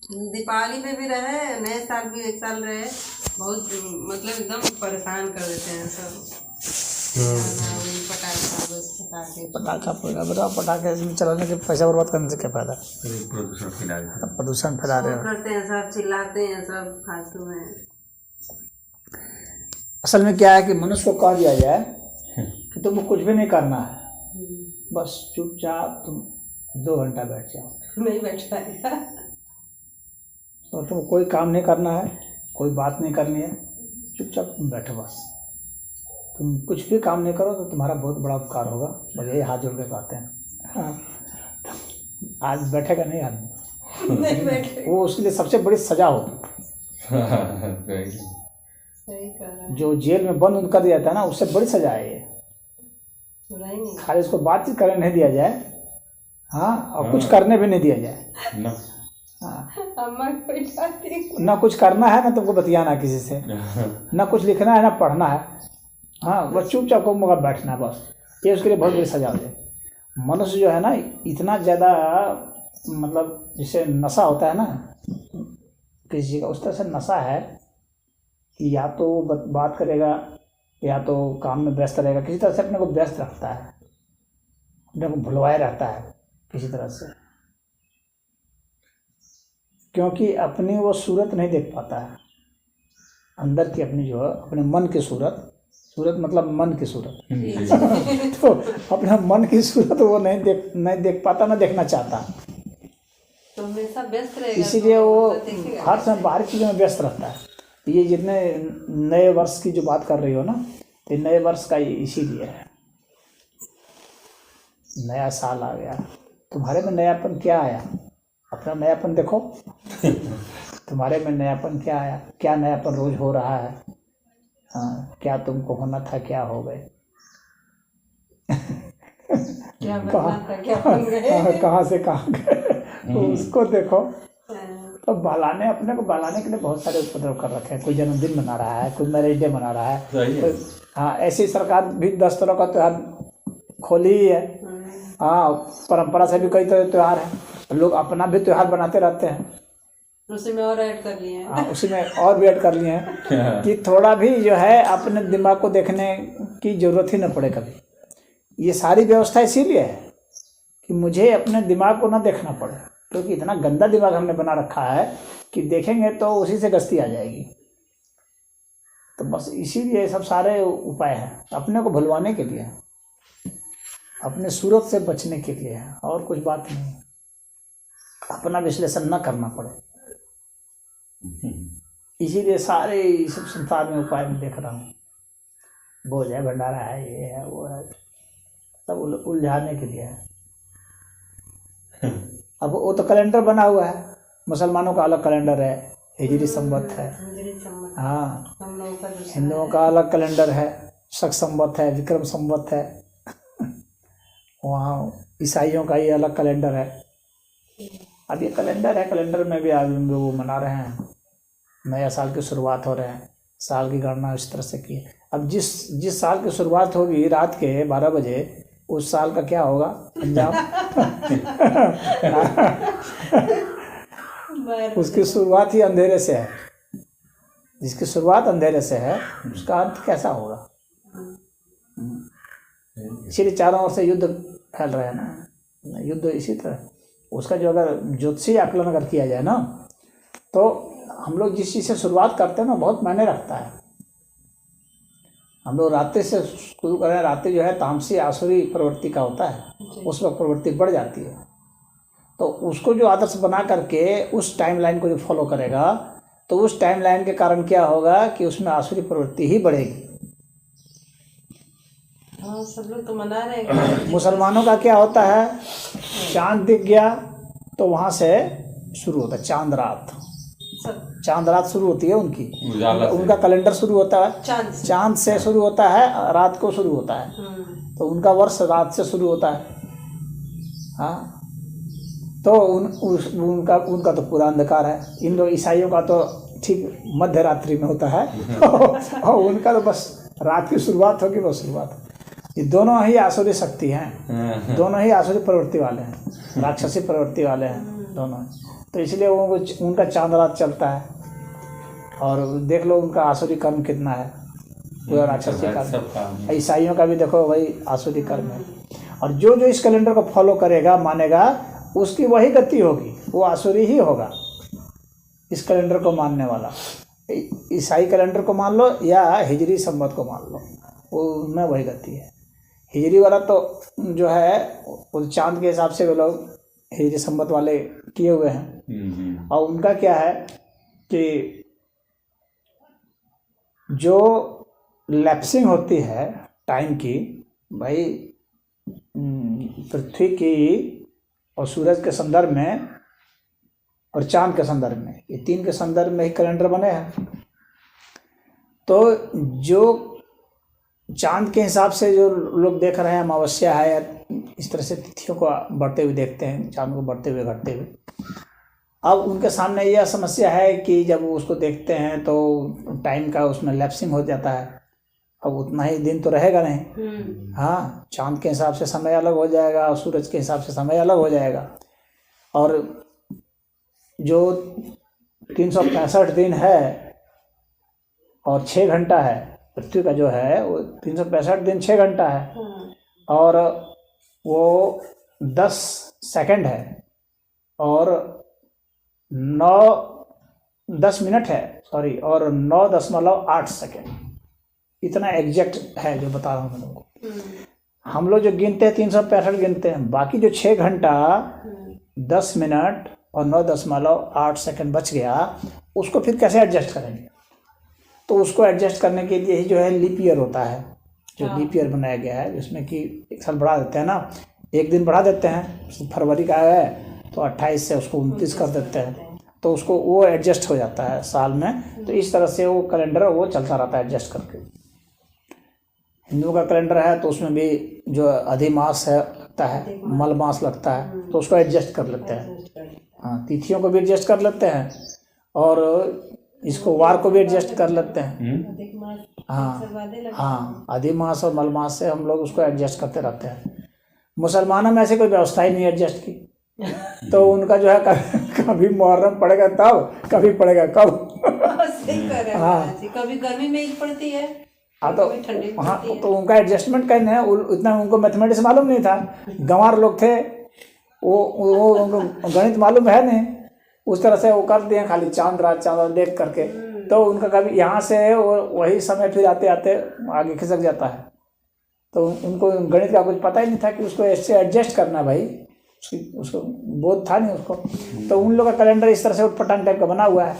दीपावली पे भी रहे, नए साल भी एक साल रहे, बहुत मतलब एकदम परेशान कर देते हैं सब। पटाखे पटाखा फोड़ेगा, बताओ पटाखे चलाने के पैसा बर्बाद करने से क्या फायदा? प्रदूषण फैला रहे हो। करते हैं सब, चिल्लाते हैं सब फालतू में। असल में क्या है कि मनुष्य को कह दिया जाए कि तुमको कुछ भी नहीं करना है, बस चुपचाप तुम 2 घंटा बैठ जाओ। नहीं बैठ पाएगा। तो तुम कोई काम नहीं करना है, कोई बात नहीं करनी है, चुपचाप तुम बैठो बस। तुम कुछ भी काम नहीं करो तो तुम्हारा बहुत बड़ा उपकार होगा। बस यही हाथ जोड़ के कहते हैं। हाँ, आज बैठेगा नहीं आदमी, नहीं बैठे, वो उसके लिए सबसे बड़ी सजा होगी। सही कह रहा है। जो जेल में बंद कर दिया जाता है ना, उससे बड़ी सजा है ये। खाली उसको बातचीत करने नहीं दिया जाए, हाँ, और कुछ करने भी नहीं दिया जाए। ना कुछ करना है, ना तुमको बतियाना किसी से, ना कुछ लिखना है, ना पढ़ना है। हाँ, बस चुपचाप को मगर बैठना, बस ये उसके लिए बहुत बड़ी सजा होती है। मनुष्य जो है ना, इतना ज़्यादा मतलब जिसे नशा होता है ना किसी का, उस तरह से नशा है कि या तो बात करेगा या तो काम में व्यस्त रहेगा, किसी तरह से अपने को व्यस्त रखता है, अपने को भुलवाए रहता है किसी तरह से, क्योंकि अपनी वो सूरत नहीं देख पाता है अंदर की, अपनी जो है अपने मन की सूरत मतलब मन की सूरत तो अपना मन की सूरत वो नहीं देख पाता, ना देखना चाहता, तो हमेशा व्यस्त रहेगा। इसीलिए वो हर समय बाहरी चीज़ों में व्यस्त रहता है। ये जितने नए वर्ष की जो बात कर रही हो ना, तो नए वर्ष का इसीलिए है। नया साल आ गया, तुम्हारे में नयापन क्या आया? अपना नयापन देखो तुम्हारे में नयापन क्या आया? क्या नयापन रोज हो रहा है? हाँ, क्या तुमको होना था, क्या हो गए? कहाँ से कहाँ गए उसको देखो। तो बहलाने, अपने को बहलाने के लिए बहुत सारे उपद्रव कर रखे हैं। कोई जन्मदिन मना रहा है, कोई मैरिज डे मना रहा है, हाँ, ऐसी सरकार भी 10 तरह का त्यौहार खोली ही है। हाँ, परंपरा से भी कई तरह त्यौहार है, लोग अपना भी त्यौहार बनाते रहते हैं, उसी में और ऐड कर लिए हैं। हाँ, उसी में और भी ऐड कर लिए हैं कि थोड़ा भी जो है अपने दिमाग को देखने की जरूरत ही न पड़े कभी। ये सारी व्यवस्था इसीलिए है कि मुझे अपने दिमाग को ना देखना पड़े, क्योंकि इतना गंदा दिमाग हमने बना रखा है कि देखेंगे तो उसी से गस्ती आ जाएगी। तो बस इसीलिए सब सारे उपाय हैं, अपने को भुलवाने के लिए, अपने सूरत से बचने के लिए है, और कुछ बात नहीं। अपना विश्लेषण न करना पड़े, इसीलिए सारे सब संसार में उपाय में देख रहा हूँ। बोझ है, भंडारा है, ये है, वो है, सब उलझाने के लिए है। अब वो तो कैलेंडर बना हुआ है, मुसलमानों का अलग कैलेंडर है, हिजरी संवत है, हाँ, हिंदुओं का अलग कैलेंडर है, शक संवत है, विक्रम संवत है, वहाँ ईसाइयों का ये अलग कैलेंडर है। अब ये कैलेंडर है, कैलेंडर में भी आज वो मना रहे हैं, नया साल की शुरुआत हो रहे हैं, साल की गणना इस तरह से की है। अब जिस साल की शुरुआत होगी रात के 12 बजे, उस साल का क्या होगा अंजाम उसकी शुरुआत ही अंधेरे से है, जिसकी शुरुआत अंधेरे से है उसका अंत कैसा होगा? इसीलिए चारों ओर से युद्ध फैल रहे हैं ना, युद्ध इसी तरह। उसका जो अगर ज्योतिषी आकलन अगर किया जाए ना, तो हम लोग जिस चीज़ से शुरुआत करते हैं ना, बहुत मायने रखता है। हम लोग रात्रि से शुरू करें, रात्रि जो है तामसी आसुरी प्रवृत्ति का होता है, उस वक्त प्रवृत्ति बढ़ जाती है। तो उसको जो आदर्श बना करके उस टाइमलाइन को जो फॉलो करेगा, तो उस टाइमलाइन के कारण क्या होगा कि उसमें आसुरी प्रवृत्ति ही बढ़ेगी। हाँ, सब लोग तो मना रहे हैं। मुसलमानों का क्या होता है, चांद दिख गया तो वहाँ से शुरू होता है चांद रात, चांद रात शुरू होती है उनकी, उनका कैलेंडर शुरू होता है चांद से शुरू होता है, रात को शुरू होता है, तो उनका वर्ष रात से शुरू होता है। हाँ, तो उनका तो पूरा अंधकार है। इन लोग ईसाइयों का तो ठीक मध्य रात्रि में होता है और उनका तो बस रात की शुरुआत होगी, बस शुरुआत। ये दोनों ही आसुरी शक्ति हैं, दोनों ही आसुरी प्रवृत्ति वाले हैं, राक्षसी प्रवृत्ति वाले हैं दोनों। तो इसलिए उनका चांद रात चलता है। और देख लो उनका आसुरी कर्म कितना है, पूरा राक्षसी कर्म। ईसाइयों का भी देखो वही आसुरी कर्म है। और जो जो इस कैलेंडर को फॉलो करेगा, मानेगा, उसकी वही गति होगी, वो आसुरी ही होगा। इस कैलेंडर को मानने वाला, ईसाई कैलेंडर को मान लो या हिजरी संवत को मान लो, वो उनमें वही गति है। हिजरी वाला तो जो है वो चांद के हिसाब से वो लोग हिजरी संवत वाले किए हुए हैं। और उनका क्या है कि जो लैप्सिंग होती है टाइम की, भाई पृथ्वी की और सूरज के संदर्भ में और चांद के संदर्भ में, ये तीन के संदर्भ में ही कैलेंडर बने हैं। तो जो चांद के हिसाब से जो लोग देख रहे हैं, अमावस्या है, इस तरह से तिथियों को बढ़ते हुए देखते हैं, चांद को बढ़ते हुए घटते हुए। अब उनके सामने यह समस्या है कि जब वो उसको देखते हैं तो टाइम का उसमें लैप्सिंग हो जाता है। अब उतना ही दिन तो रहेगा नहीं। हाँ, चांद के हिसाब से समय अलग हो जाएगा और सूरज के हिसाब से समय अलग हो जाएगा। और जो 365 दिन है और 6 घंटा है, पृथ्वी का जो है वो 365 दिन 6 घंटा है, और वो 10 सेकंड है और 10 मिनट है, सॉरी, और 9.8 सेकंड, इतना एग्जैक्ट है जो बता रहा हूँ मैं लोगों को। हम लोग जो गिनते हैं 365 गिनते हैं, बाकी जो 6 घंटा 10 मिनट और 9.8 सेकंड बच गया, उसको फिर कैसे एडजस्ट करेंगे? तो उसको एडजस्ट करने के लिए ही जो है लीप ईयर होता है, जो लीप ईयर बनाया गया है, जिसमें कि एक साल बढ़ा देते हैं ना, एक दिन बढ़ा देते हैं। फरवरी का है तो 28 से उसको 29 कर देते हैं, तो उसको वो एडजस्ट हो जाता है साल में। तो इस तरह से वो कैलेंडर वो चलता रहता है एडजस्ट करके। हिंदुओं का कैलेंडर है तो उसमें भी जो अधिमास है लगता है, मल मास लगता है, तो उसको एडजस्ट कर लेते हैं। हाँ, तिथियों को भी एडजस्ट कर लेते हैं और इसको वार को भी एडजस्ट कर लेते हैं। हाँ, अधिमास और मलमास से हम लोग उसको एडजस्ट करते रहते हैं। मुसलमानों में ऐसे कोई व्यवस्था ही नहीं एडजस्ट की। तो उनका जो है कभी मुहर्रम पड़ेगा तब, कभी पड़ेगा कब। हाँ, कभी गर्मी में ही पड़ती है। हाँ, तो उनका एडजस्टमेंट करना है, उतना उनको मैथमेटिक्स मालूम नहीं था। गंवार लोग थे, वो उनको गणित मालूम है नहीं, उस तरह से वो कर दिए खाली चांद रात देख करके। तो उनका कभी यहाँ से वही समय फिर आते आते आगे खिसक जाता है। तो उनको गणित का कुछ पता ही नहीं था कि उसको ऐसे एडजस्ट करना, भाई उसको बोध था नहीं उसको। तो उन लोगों का कैलेंडर इस तरह से उटपटांग टाइप का बना हुआ है।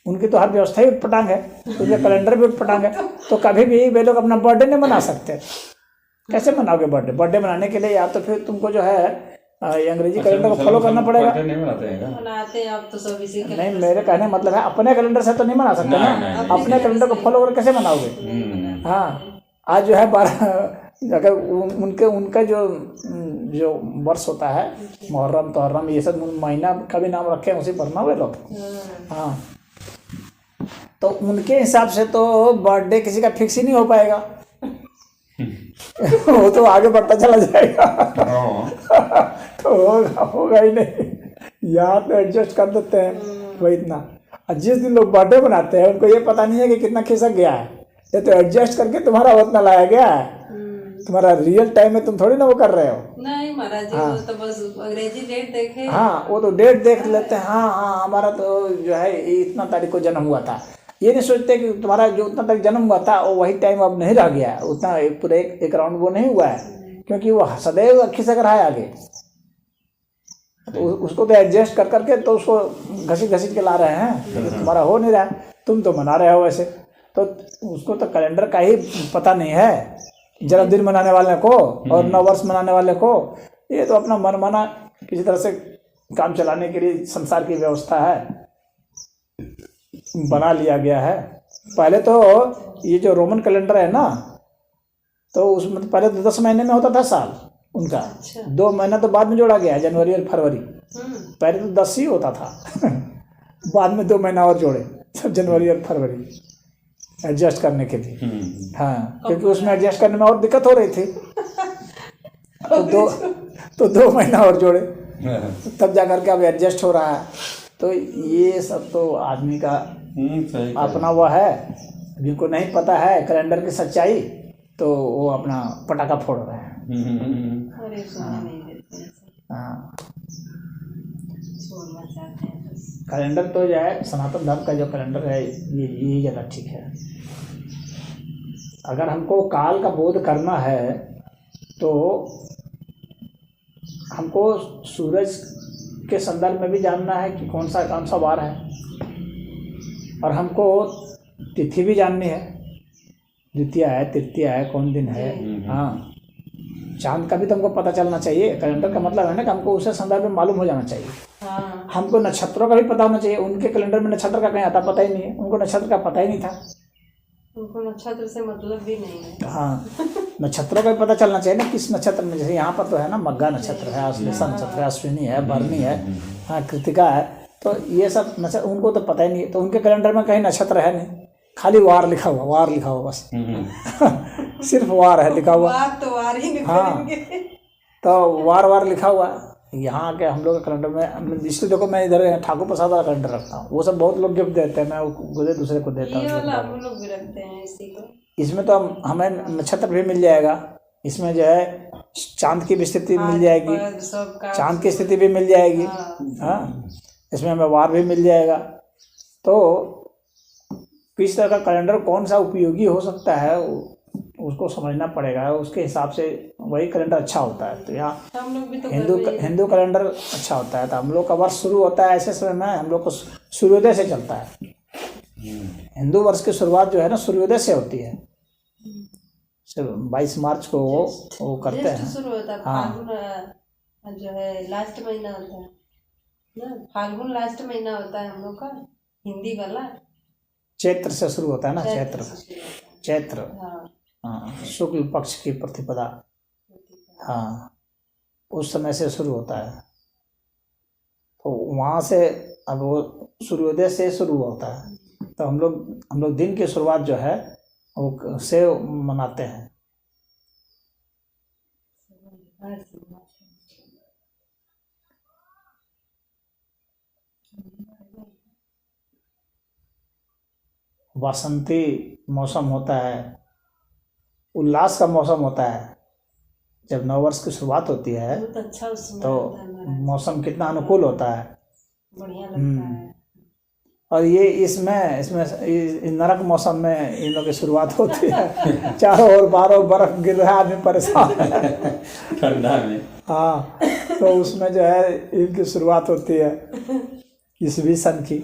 उनकी तो हर व्यवस्था ही उटपटांग है, उनका कैलेंडर भी उटपटांग है। तो कभी भी वे लोग अपना बर्थडे नहीं मना सकते। कैसे मनाओगे बर्थडे? बर्थडे मनाने के लिए या तो फिर तुमको जो है अंग्रेजी कैलेंडर को फॉलो करना पड़ेगा। मनाते हैं आप तो सब इसी के। नहीं, मेरे कहने मतलब है अपने कैलेंडर से तो नहीं मना सकते ना। अपने कैलेंडर को फॉलो कर कैसे मनाओगे? हाँ, आज जो है 12 अगर उनका जो वर्ष होता है, मुहर्रम तोहर्रम, ये सब महीना का भी नाम रखे हैं उसी पर ना वे लोग। हाँ, तो उनके हिसाब से तो बर्थडे किसी का फिक्स ही नहीं हो पाएगा। वो तो आगे बढ़ता चला जाएगा। तो होगा ही नहीं। यहाँ तो एडजस्ट कर देते हैं वही इतना। और जिस दिन लोग बर्थडे बनाते हैं उनको ये पता नहीं है कि कितना खिसक गया है। ये तो एडजस्ट करके तुम्हारा उतना लाया गया है। तुम्हारा रियल टाइम में तुम थोड़ी ना वो कर रहे हो। नहीं महाराज जी, वो तो बस अंग्रेजी डेट देखे। हाँ, वो तो डेट देख लेते हैं। हाँ, हमारा तो जो है इतना तारीख को जन्म हुआ था। ये नहीं सोचते कि तुम्हारा जो उतना तक जन्म हुआ था वो वही टाइम अब नहीं रह गया है, उतना पूरे एक राउंड वो नहीं हुआ है, क्योंकि वो सदैव खिसक रहा है आगे। तो उसको तो एडजस्ट कर करके तो उसको घसीट के ला रहे हैं, लेकिन तुम्हारा हो नहीं रहा है। तुम तो मना रहे हो वैसे, तो उसको तो कैलेंडर का ही पता नहीं है। जन्मदिन मनाने वाले को और नववर्ष मनाने वाले को, ये तो अपना मन माना किसी तरह से काम चलाने के लिए संसार की व्यवस्था है, बना लिया गया है। पहले तो ये जो रोमन कैलेंडर है ना, तो उसमें पहले तो 10 महीने में होता था साल उनका। 2 महीना तो बाद में जोड़ा गया है, जनवरी और फरवरी। पहले तो 10 ही होता था। बाद में 2 महीना और जोड़े, सब जनवरी और फरवरी एडजस्ट करने के लिए। हाँ, क्योंकि उसमें एडजस्ट करने में और दिक्कत हो रही थी। तो 2 महीना और जोड़े। तब जा करके अब एडजस्ट हो रहा है। तो ये सब तो आदमी का सही अपना वो है, जिनको नहीं पता है कैलेंडर की सच्चाई तो वो अपना पटाखा फोड़ रहे हैं। अरे सुनने नहीं देते हैं सब, हाँ, छोड़ना चाहते हैं बस। कैलेंडर तो जो है सनातन धर्म का जो कैलेंडर है ये ज़्यादा ठीक है। अगर हमको काल का बोध करना है तो हमको सूरज के संदर्भ में भी जानना है कि कौन सा वार है, और हमको तिथि भी जाननी है, द्वितीया है, तृतीया है, कौन दिन है। हाँ, चांद का भी तो हमको पता चलना चाहिए। कैलेंडर का मतलब है ना कि हमको उसे संदर्भ में मालूम हो जाना चाहिए। हाँ, हमको नक्षत्रों का भी पता होना चाहिए। उनके कैलेंडर में नक्षत्र का कहीं आता पता ही नहीं है, उनको नक्षत्र का पता ही नहीं था। उनको नक्षत्र से मतलब भी नहीं है। हाँ, नक्षत्रों का भी पता चलना चाहिए ना, किस नक्षत्र में। जैसे यहाँ पर तो है ना, मग्गा नक्षत्र है, अश्लेषा नक्षत्र है, अश्विनी है, भरणी है, हाँ, कृतिका है, तो ये सब नक्षत्र उनको तो पता ही नहीं है। तो उनके कैलेंडर में कहीं नक्षत्र है नहीं, खाली वार लिखा हुआ बस। सिर्फ वार है लिखा हुआ। वार तो वार ही हाँ, तो वार लिखा हुआ है। यहाँ के हम लोग के कैलेंडर में, इसलिए देखो मैं इधर ठाकुर प्रसाद वाला कैलेंडर रखता हूँ। वो सब बहुत लोग गिफ्ट देते हैं, मैं वो दूसरे को देता ये वाला हम हूँ। लोग भी रखते हैं इसी को। इसमें तो हमें नक्षत्र भी मिल जाएगा, इसमें जो है चांद की भी स्थिति मिल जाएगी, चांद की स्थिति भी मिल जाएगी। हाँ, इसमें हमें वार भी मिल जाएगा। तो किस तरह का कैलेंडर कौन सा उपयोगी हो सकता है उसको समझना पड़ेगा, उसके हिसाब से वही कैलेंडर अच्छा होता है। तो यहाँ हम लोग भी तो हिंदू कैलेंडर अच्छा होता है। तो हम लोग का वर्ष शुरू होता है ऐसे समय में, हम लोग को सूर्योदय से चलता है। हिंदू वर्ष की शुरुआत जो है ना सूर्योदय से होती है। 22 मार्च को वो करते हैं। शुरू होता है फाल्गुन, जो है लास्ट महीना होता है ना, फाल्गुन लास्ट महीना होता है हम लोग का हिंदी वाला। चैत्र से शुरू होता है ना, चैत्र। हाँ, हाँ, शुक्ल पक्ष की प्रतिपदा, हाँ, उस समय से शुरू होता है। तो वहाँ से अब वो सूर्योदय से शुरू होता है। तो हम लोग दिन की शुरुआत जो है वो से मनाते हैं। वासंती मौसम होता है, उल्लास का मौसम होता है। जब नववर्ष की शुरुआत होती है बहुत अच्छा तो मौसम कितना अनुकूल होता है, बढ़िया लगता है। और ये इसमें इस नरक मौसम में इन लोगों की शुरुआत होती है। चारों ओर बारों बर्फ गिर रहा है, आदमी परेशान है ठंडा में। हाँ, तो उसमें जो है इनकी शुरुआत होती है ईसवी सन की।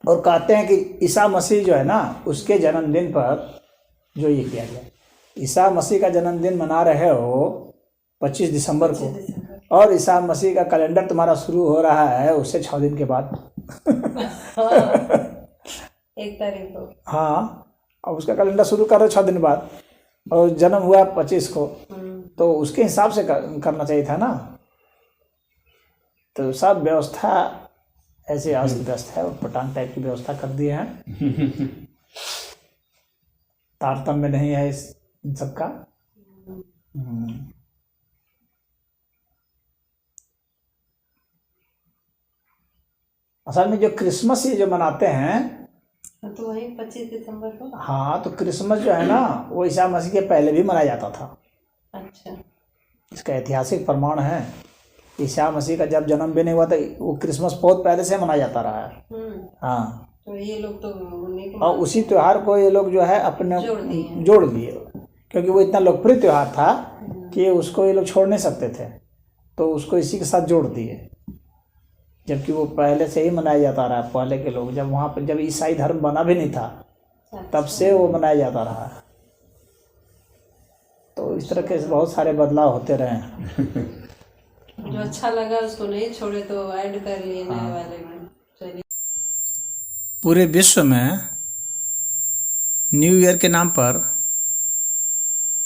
और कहते हैं कि ईसा मसीह जो है ना, उसके जन्मदिन पर जो ये किया गया, ईसा मसीह का जन्मदिन मना रहे हो 25 दिसंबर को, और ईसा मसीह का कैलेंडर तुम्हारा शुरू हो रहा है उससे 6 दिन के बाद। 1 तारीख को। हाँ, अब उसका कैलेंडर शुरू करो 6 दिन बाद, और जन्म हुआ 25 को, तो उसके हिसाब से करना चाहिए था ना। तो सब व्यवस्था ऐसे अस्त व्यस्त है, और पटांग टाइप की व्यवस्था कर दिए हैं। तारतम्य नहीं है इन सबका। असल में जो क्रिसमस ये जो मनाते हैं, तो वही 25 दिसंबर को। हाँ, तो क्रिसमस जो है ना वो ईसा मसीह के पहले भी मनाया जाता था। अच्छा, इसका ऐतिहासिक प्रमाण है। ईसा मसीह का जब जन्म भी नहीं हुआ था, वो क्रिसमस बहुत पहले से मनाया जाता रहा है। हाँ, तो ये लोग तो उन्हीं को, और उसी त्यौहार को ये लोग जो है अपने जोड़ दिए, क्योंकि वो इतना लोकप्रिय त्यौहार था कि उसको ये लोग छोड़ नहीं सकते थे, तो उसको इसी के साथ जोड़ दिए। जबकि वो पहले से ही मनाया जाता रहा। पहले के लोग जब वहाँ पर, जब ईसाई धर्म बना भी नहीं था, तब से वो मनाया जाता रहा। तो इस तरह के बहुत सारे बदलाव होते रहे हैं। जो अच्छा लगा उसको नहीं छोड़े तो ऐड कर लिए नए वाले में। चलिए, पूरे विश्व में न्यू ईयर के नाम पर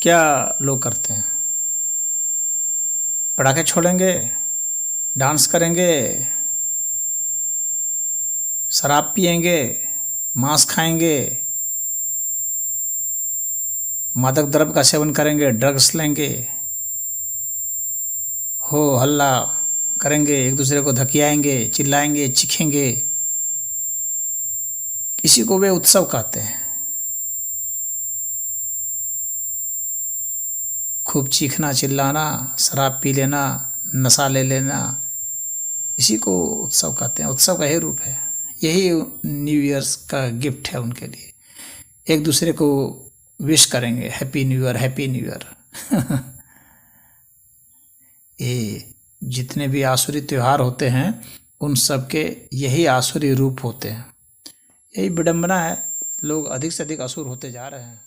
क्या लोग करते हैं? पटाखे छोड़ेंगे, डांस करेंगे, शराब पिएंगे, मांस खाएंगे, मादक द्रव्य का सेवन करेंगे, ड्रग्स लेंगे, हो हल्ला करेंगे, एक दूसरे को धकियाएंगे, चिल्लाएंगे, चीखेंगे, इसी को वे उत्सव कहते हैं। खूब चीखना, चिल्लाना, शराब पी लेना, नशा ले लेना, इसी को उत्सव कहते हैं। उत्सव का यही रूप है, यही न्यू ईयर्स का गिफ्ट है उनके लिए। एक दूसरे को विश करेंगे, happy new year, happy new year. ये जितने भी आसुरी त्यौहार होते हैं उन सब के यही आसुरी रूप होते हैं। यही विडंबना है, लोग अधिक से अधिक असुर होते जा रहे हैं।